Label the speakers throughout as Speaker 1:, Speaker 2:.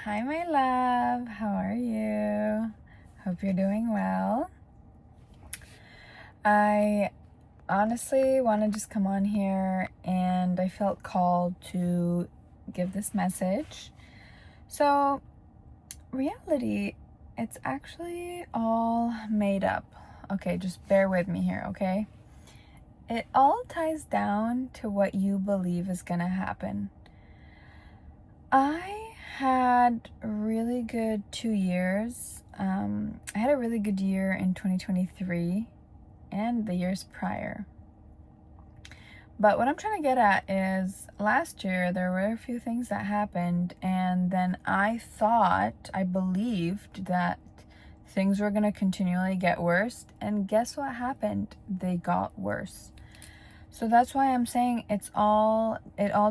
Speaker 1: Hi, my love. How are you? Hope you're doing well. I honestly want to just come on here and I felt called to give this message. So, reality, it's actually all made up. Okay, just bear with me here, okay? It all ties down to what you believe is going to happen. I had a really good 2 years. I had a really good year in 2023 and the years prior. But what I'm trying to get at is last year there were a few things that happened, and then I believed that things were going to continually get worse. And guess what happened? They got worse. So that's why I'm saying it all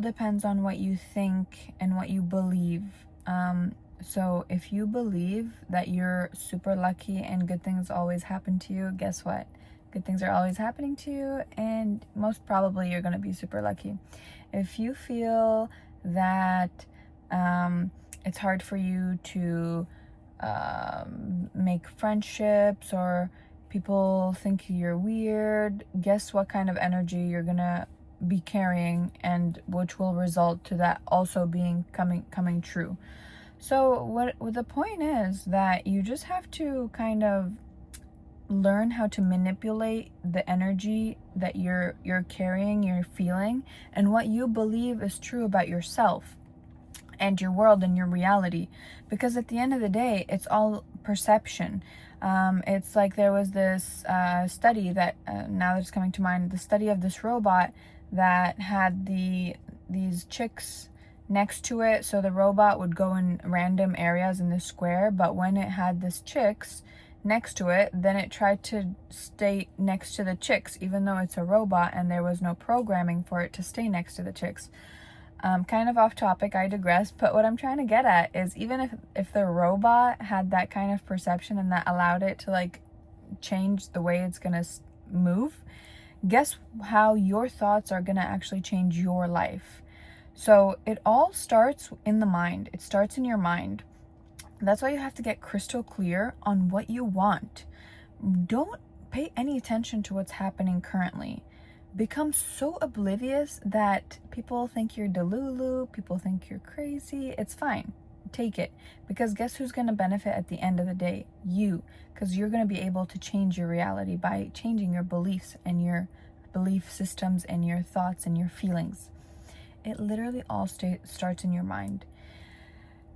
Speaker 1: depends on what you think and what you believe. So if you believe that you're super lucky and good things always happen to you, guess what? Good things are always happening to you, and most probably you're going to be super lucky. If you feel that it's hard for you to make friendships, or people think you're weird, guess what kind of energy you're gonna be carrying, and which will result to that also being coming true. So what the point is that you just have to kind of learn how to manipulate the energy that you're carrying, you're feeling, and what you believe is true about yourself and your world and your reality. Because at the end of the day, it's all perception. It's like there was this study that now that's coming to mind, the study of this robot that had these chicks next to it. So the robot would go in random areas in the square, but when it had this chicks next to it, then it tried to stay next to the chicks, even though it's a robot and there was no programming for it to stay next to the chicks. Kind of off topic, I digress, but what I'm trying to get at is, even if the robot had that kind of perception and that allowed it to like change the way it's gonna move, guess how your thoughts are gonna actually change your life. So it all starts in the mind. It starts in your mind. That's why you have to get crystal clear on what you want. Don't pay any attention to what's happening currently. Become so oblivious that people think you're delulu, people think you're crazy. It's fine. Take it. Because guess who's going to benefit at the end of the day? You. Because you're going to be able to change your reality by changing your beliefs and your belief systems and your thoughts and your feelings. It literally all starts in your mind.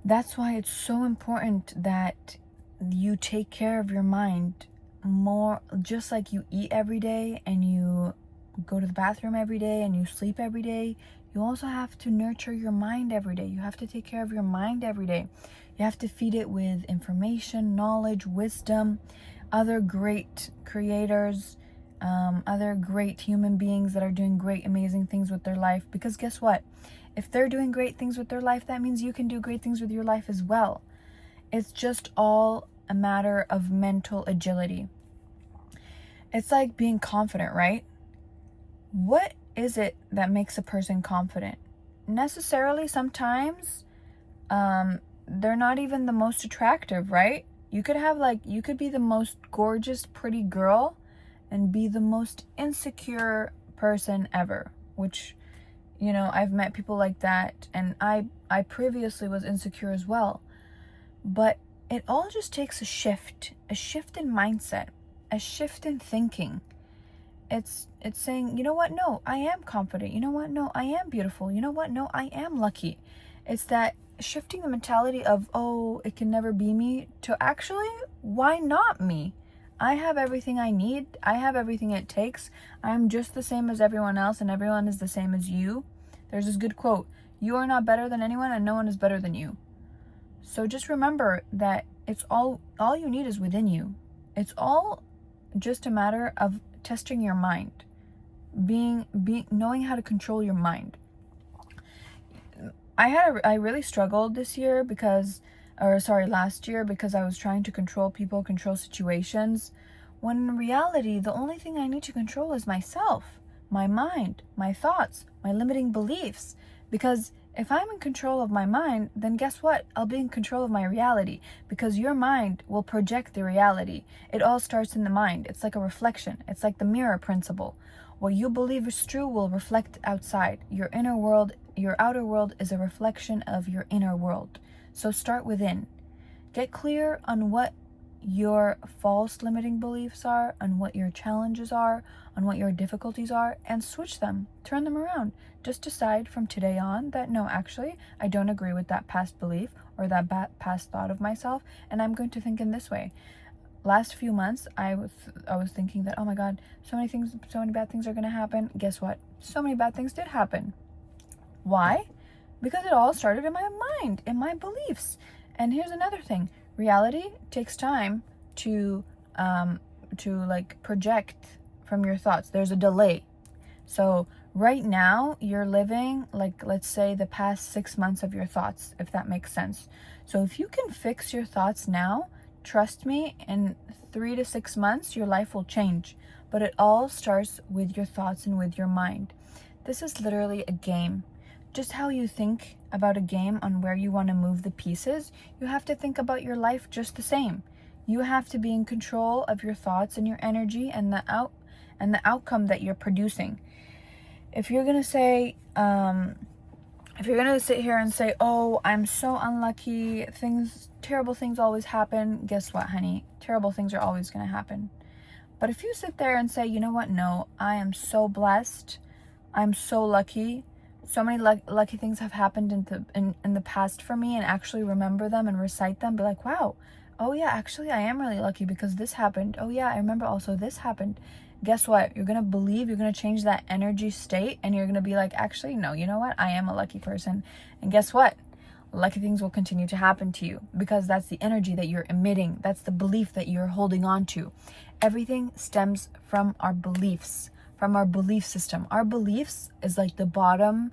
Speaker 1: That's why it's so important that you take care of your mind more, just like you eat every day and you go to the bathroom every day and you sleep every day. You also have to nurture your mind every day. You have to take care of your mind every day. You have to feed it with information, knowledge, wisdom, other great creators, other great human beings that are doing great, amazing things with their life. Because guess what? If they're doing great things with their life, that means you can do great things with your life as well. It's just all a matter of mental agility. It's like being confident, right? What is it that makes a person confident? Necessarily, sometimes they're not even the most attractive, right? You could be the most gorgeous, pretty girl and be the most insecure person ever, which, I've met people like that, and I previously was insecure as well. But it all just takes a shift in mindset, a shift in thinking. It's saying, you know what? No, I am confident. You know what? No, I am beautiful. You know what? No, I am lucky. It's that shifting the mentality of, oh, it can never be me, to actually, why not me? I have everything I need. I have everything it takes. I'm just the same as everyone else, and everyone is the same as you. There's this good quote: you are not better than anyone, and no one is better than you. So just remember that it's all you need is within you. It's all just a matter of testing your mind, knowing how to control your mind. I really struggled last year because I was trying to control people, control situations, when in reality the only thing I need to control is myself, my mind, my thoughts, my limiting beliefs. Because If I'm in control of my mind, then guess what? I'll be in control of my reality, because your mind will project the reality. It all starts in the mind. It's like a reflection. It's like the mirror principle. What you believe is true will reflect outside. Your inner world, your outer world is a reflection of your inner world. So start within. Get clear on what your false limiting beliefs are, on what your challenges are, on what your difficulties are, and switch them, turn them around. Just decide from today on that no, actually, I don't agree with that past belief or that past thought of myself, and I'm going to think in this way. Last few months, I was thinking that, oh my God, so many bad things are going to happen. Guess what? So many bad things did happen. Why? Because it all started in my mind, in my beliefs. And here's another thing. Reality takes time to like project from your thoughts. There's a delay. So right now you're living like, let's say, the past 6 months of your thoughts, if that makes sense. So if you can fix your thoughts now, trust me, in 3 to 6 months your life will change. But it all starts with your thoughts and with your mind. This is literally a game. Just how you think about a game on where you want to move the pieces, you have to think about your life just the same. You have to be in control of your thoughts and your energy and the outcome that you're producing. If you're gonna say, if you're gonna sit here and say, "Oh, I'm so unlucky. Terrible things always happen," guess what, honey? Terrible things are always gonna happen. But if you sit there and say, "You know what? No, I am so blessed. I'm so lucky. So many lucky things have happened in the past for me," and actually remember them and recite them, be like, wow, oh yeah, actually I am really lucky because this happened. Oh yeah, I remember also this happened. Guess what? You're gonna believe, you're gonna change that energy state, and you're gonna be like, actually, no, you know what? I am a lucky person. And guess what? Lucky things will continue to happen to you, because that's the energy that you're emitting. That's the belief that you're holding on to. Everything stems from our beliefs, from our belief system. Our beliefs is like the bottom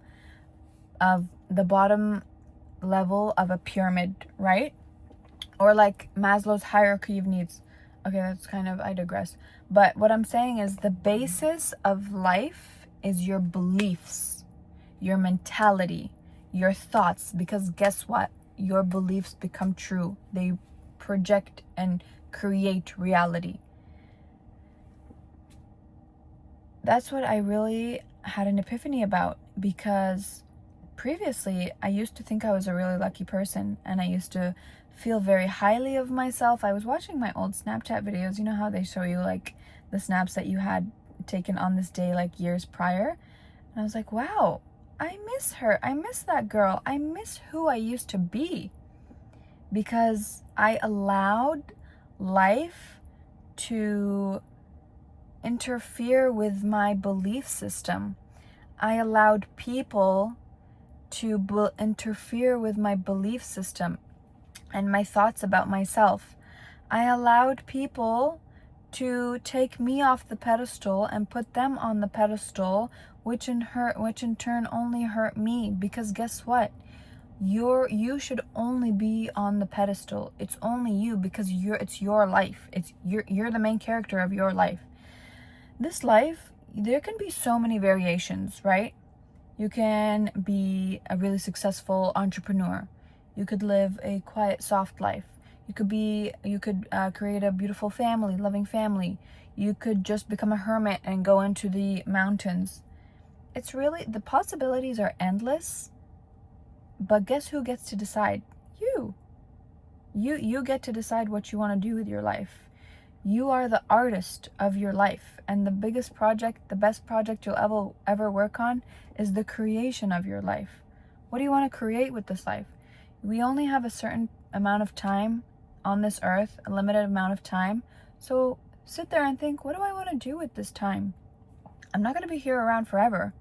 Speaker 1: level of a pyramid, right? Or like Maslow's hierarchy of needs. Okay, that's kind of, I digress. But what I'm saying is the basis of life is your beliefs, your mentality, your thoughts. Because guess what? Your beliefs become true. They project and create reality. That's what I really had an epiphany about, because previously I used to think I was a really lucky person, and I used to feel very highly of myself. I was watching my old Snapchat videos. You know how they show you like the snaps that you had taken on this day like years prior? And I was like, wow, I miss her. I miss that girl. I miss who I used to be, because I allowed life to interfere with my belief system. I allowed people to interfere with my belief system and my thoughts about myself. I allowed people to take me off the pedestal and put them on the pedestal, which in turn only hurt me. Because guess what? You should only be on the pedestal. It's only you, because it's your life. You're the main character of your life. This life, there can be so many variations, right? You can be a really successful entrepreneur. You could live a quiet, soft life. You could create a beautiful family, loving family. You could just become a hermit and go into the mountains. It's really, the possibilities are endless. But guess who gets to decide? You. You get to decide what you want to do with your life. You are the artist of your life, and the biggest project, the best project you'll ever work on is the creation of your life. What do you want to create with this life? We only have a certain amount of time on this earth, a limited amount of time. So sit there and think, what do I want to do with this time? I'm not going to be here around forever.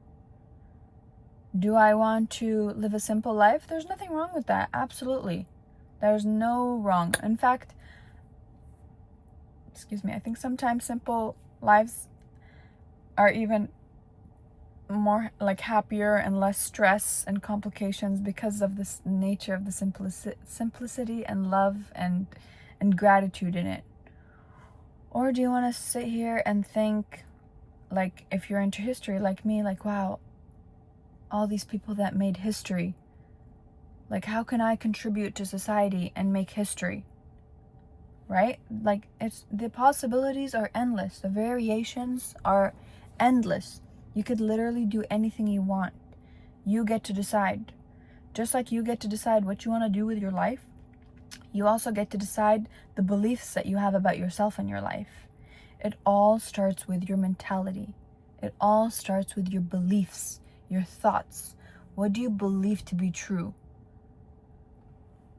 Speaker 1: Do I want to live a simple life? There's nothing wrong with that. Absolutely. There's no wrong. In fact, I think sometimes simple lives are even more like happier and less stress and complications, because of this nature of the simplicity and love and gratitude in it. Or do you want to sit here and think, like, if you're into history like me, like, wow, all these people that made history, Like, how can I contribute to society and make history? Right? Like, the possibilities are endless. The variations are endless. You could literally do anything you want. You get to decide. Just like you get to decide what you want to do with your life, you also get to decide the beliefs that you have about yourself and your life. It all starts with your mentality. It all starts with your beliefs, your thoughts. What do you believe to be true?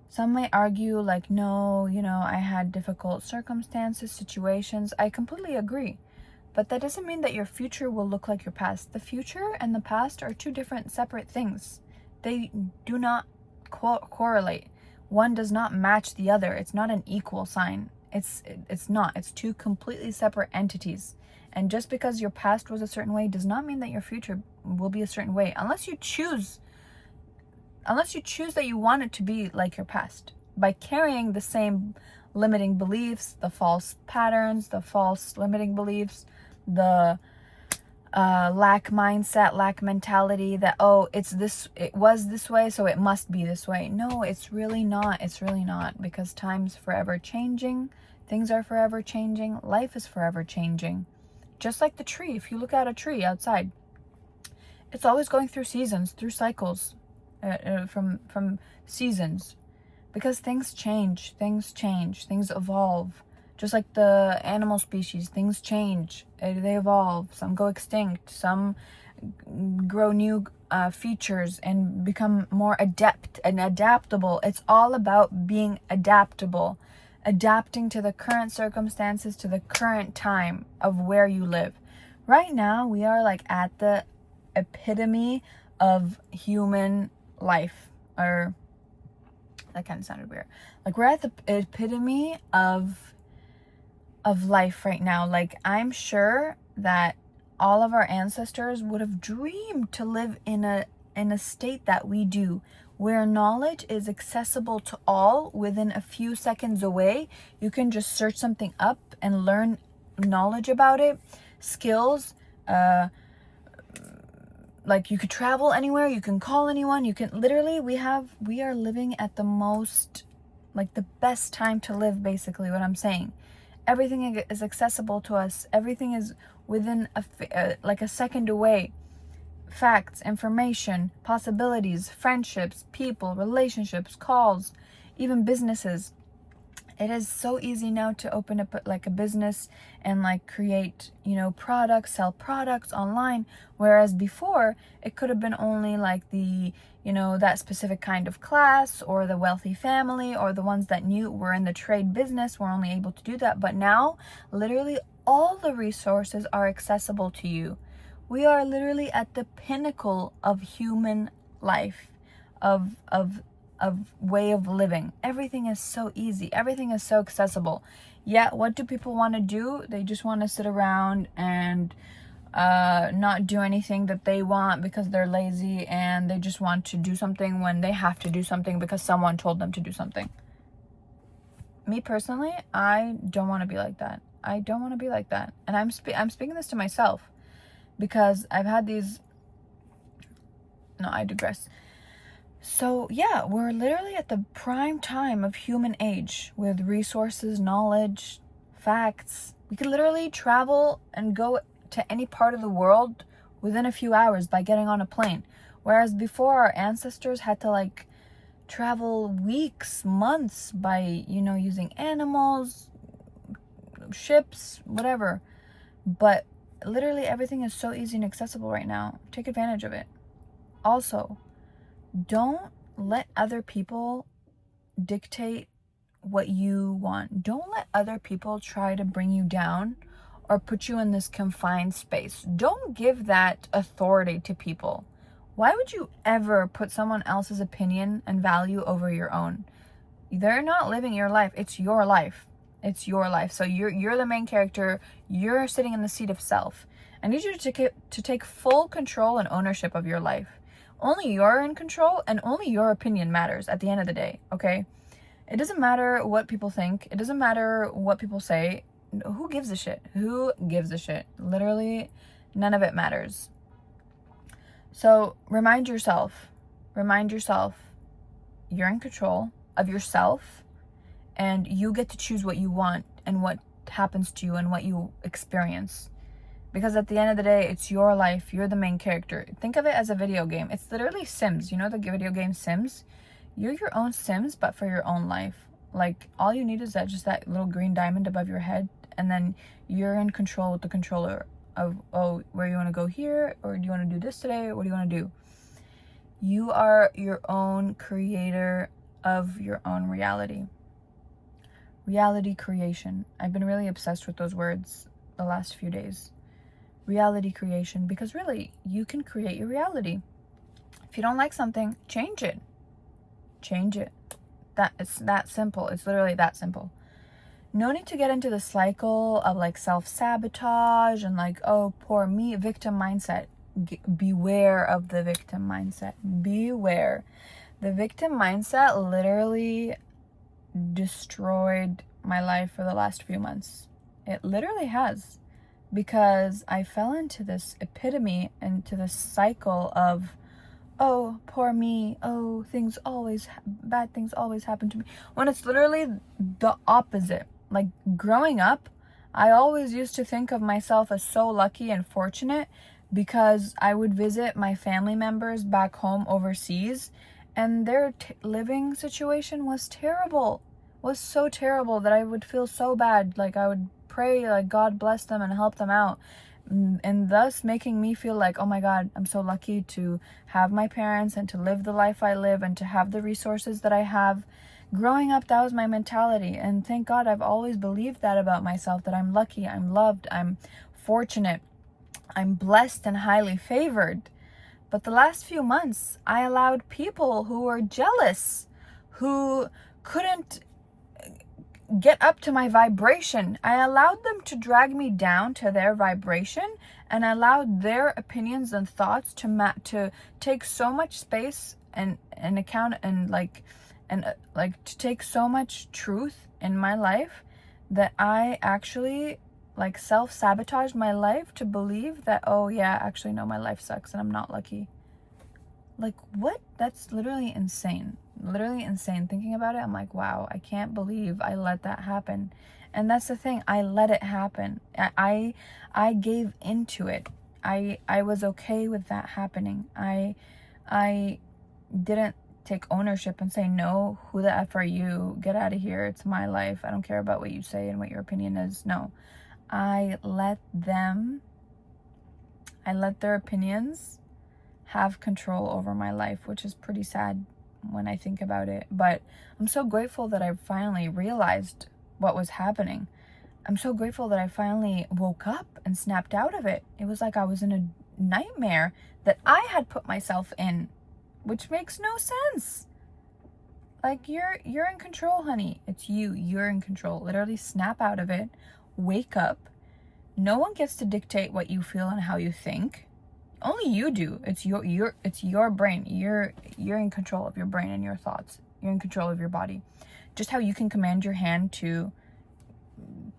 Speaker 1: Some may argue like, no, I had difficult circumstances, situations. I completely agree. But that doesn't mean that your future will look like your past. The future and the past are two different separate things. They do not correlate. One does not match the other. It's not an equal sign. It's not. It's two completely separate entities. And just because your past was a certain way does not mean that your future will be a certain way, unless you choose that you want it to be like your past, by carrying the same limiting beliefs, the false patterns, the false limiting beliefs, the lack mindset, lack mentality that, it was this way, so it must be this way. No, it's really not. It's really not, because time's forever changing. Things are forever changing. Life is forever changing. Just like the tree. If you look at a tree outside, it's always going through seasons, through cycles, from seasons, because things change, things evolve. Just like the animal species, things change, they evolve. Some go extinct, some grow new features and become more adept and adaptable. It's all about being adaptable, adapting to the current circumstances, to the current time of where you live. Right now, we are like at the epitome of human life, or that kind of sounded weird. Like, we're at the epitome of life right now. Like, I'm sure that all of our ancestors would have dreamed to live in a state that we do, where knowledge is accessible to all within a few seconds away. You can just search something up and learn knowledge about it, skills, like, you could travel anywhere, you can call anyone, you can literally, we are living at the most, like, the best time to live, basically what I'm saying. Everything is accessible to us. Everything is within like a second away. Facts, information, possibilities, friendships, people, relationships, calls, even businesses. It is so easy now to open up like a business and like create, products, sell products online. Whereas before, it could have been only like the, that specific kind of class, or the wealthy family, or the ones that were in the trade business were only able to do that. But now, literally all the resources are accessible to you. We are literally at the pinnacle of human life, of way of living. Everything is so easy. Everything is so accessible. Yet, what do people want to do? They just want to sit around and not do anything that they want because they're lazy, and they just want to do something when they have to do something because someone told them to do something. Me personally, I don't want to be like that. I don't want to be like that. And I'm speaking this to myself, because I've had these... No, I digress. So yeah, we're literally at the prime time of human age, with resources, knowledge, facts. We could literally travel and go to any part of the world within a few hours by getting on a plane. Whereas before, our ancestors had to like travel weeks, months by, using animals, ships, whatever. But literally everything is so easy and accessible right now. Take advantage of it. Also, don't let other people dictate what you want. Don't let other people try to bring you down or put you in this confined space. Don't give that authority to people. Why would you ever put someone else's opinion and value over your own? They're not living your life. It's your life. It's your life. So you're the main character. You're sitting in the seat of self. I need you to take full control and ownership of your life. Only you're in control, and only your opinion matters at the end of the day, okay? It doesn't matter what people think. It doesn't matter what people say. Who gives a shit? Who gives a shit? Literally, none of it matters. So remind yourself you're in control of yourself, and you get to choose what you want and what happens to you and what you experience. Because at the end of the day, it's your life. You're the main character. Think of it as a video game. It's literally Sims. You know the video game Sims? You're your own Sims, but for your own life. Like, all you need is that little green diamond above your head, and then you're in control with the controller of, oh, where you want to go here, or do you want to do this today, what do you want to do? You are your own creator of your own reality. Reality creation. I've been really obsessed with those words the last few days. Reality creation, because really, you can create your reality. If you don't like something, change it. Change it. It's that simple. It's literally that simple. No need to get into the cycle of like self-sabotage and like, oh, poor me, victim mindset. Beware of the victim mindset. Beware. The victim mindset literally destroyed my life for the last few months. It literally has. Because I fell into this epitome, into this cycle of, oh, poor me, oh, bad things always happen to me. When it's literally the opposite. Like, growing up, I always used to think of myself as so lucky and fortunate because I would visit my family members back home overseas, and their living situation was terrible. Was so terrible that I would feel so bad. Like, I would pray, like, God bless them and help them out. And thus making me feel like, oh my God, I'm so lucky to have my parents and to live the life I live and to have the resources that I have. Growing up, that was my mentality. And thank God I've always believed that about myself, that I'm lucky, I'm loved, I'm fortunate, I'm blessed and highly favored. But the last few months, I allowed people who were jealous, who couldn't get up to my vibration. I allowed them to drag me down to their vibration, and I allowed their opinions and thoughts to take so much space and account and to take so much truth in my life that I actually like self-sabotaged my life to believe that, oh yeah, actually no, my life sucks and I'm not lucky. Like, what? That's literally insane. Literally insane. Thinking about it, I'm like, wow, I can't believe I let that happen. And that's the thing, I let it happen. I gave into it. I was okay with that happening. I didn't take ownership and say, no, who the F are you? Get out of here. It's my life. I don't care about what you say and what your opinion is. No. I let their opinions have control over my life, which is pretty sad when I think about it. But I'm so grateful that I finally realized what was happening. I'm so grateful that I finally woke up and snapped out of it. It was like I was in a nightmare that I had put myself in, which makes no sense. Like, you're in control, honey. It's you. You're in control. Literally snap out of it. Wake up. No one gets to dictate what you feel and how you think. Only you do. It's your brain. You're in control of your brain and your thoughts. You're in control of your body. Just how you can command your hand to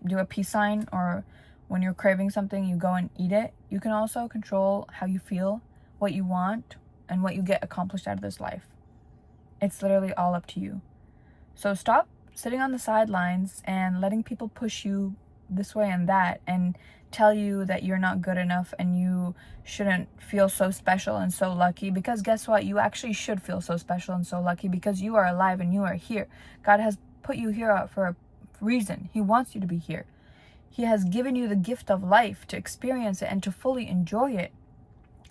Speaker 1: do a peace sign, or when you're craving something, you go and eat it. You can also control how you feel, what you want, and what you get accomplished out of this life. It's literally all up to you. So stop sitting on the sidelines and letting people push you this way and that and tell you that you're not good enough and you shouldn't feel so special and so lucky. Because guess what? You actually should feel so special and so lucky because you are alive and you are here. God has put you here for a reason. He wants you to be here. He has given you the gift of life to experience it and to fully enjoy it.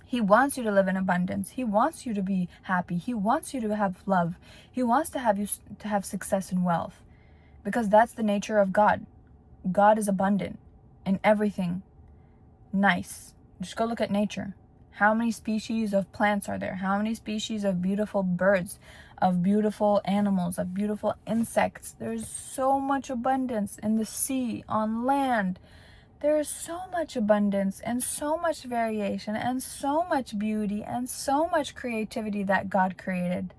Speaker 1: He wants you to live in abundance. He wants you to be happy. He wants you to have love. He wants to have you to have success and wealth, because that's the nature of God. God is abundant in everything nice. Just go look at nature. How many species of plants are there? How many species of beautiful birds, of beautiful animals, of beautiful insects? There's so much abundance in the sea, on land. There is so much abundance and so much variation and so much beauty and so much creativity that God created.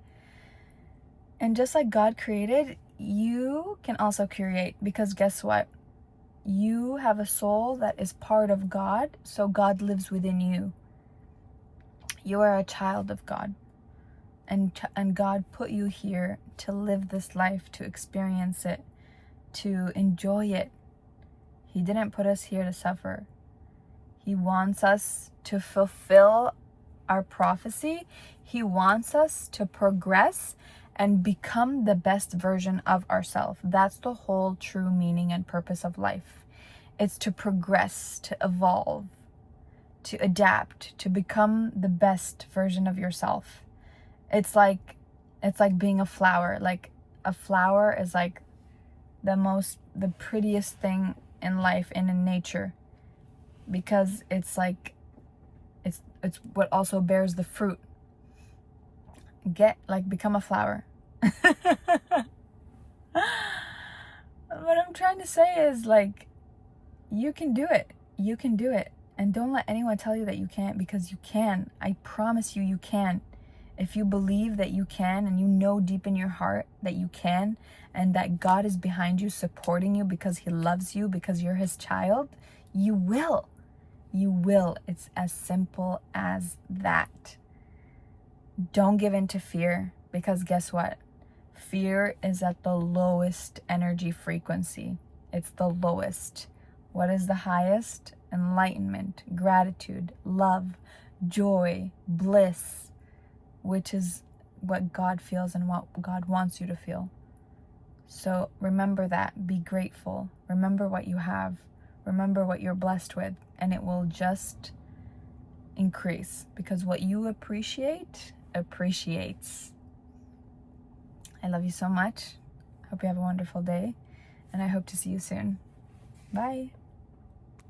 Speaker 1: And just like God created, you can also create, because guess what? You have a soul that is part of God, so God lives within you. You are a child of God. and God put you here to live this life, to experience it, to enjoy it. He didn't put us here to suffer. He wants us to fulfill our prophecy. He wants us to progress and become the best version of ourselves. That's the whole true meaning and purpose of life. It's to progress, to evolve, to adapt, to become the best version of yourself. It's like being a flower. Like a flower is like the prettiest thing in life and in nature, because it's what also bears the fruit. Become a flower. What I'm trying to say is, like, you can do it. You can do it. And don't let anyone tell you that you can't, because you can. I promise you, you can. If you believe that you can, and you know deep in your heart that you can, and that God is behind you, supporting you because He loves you, because you're His child, you will. You will. It's as simple as that. Don't give in to fear, because guess what? Fear is at the lowest energy frequency. It's the lowest. What is the highest? Enlightenment, gratitude, love, joy, bliss, which is what God feels and what God wants you to feel. So remember that. Be grateful. Remember what you have. Remember what you're blessed with, and it will just increase, because what you appreciate appreciates. I love you so much. Hope you have a wonderful day, and I hope to see you soon. Bye.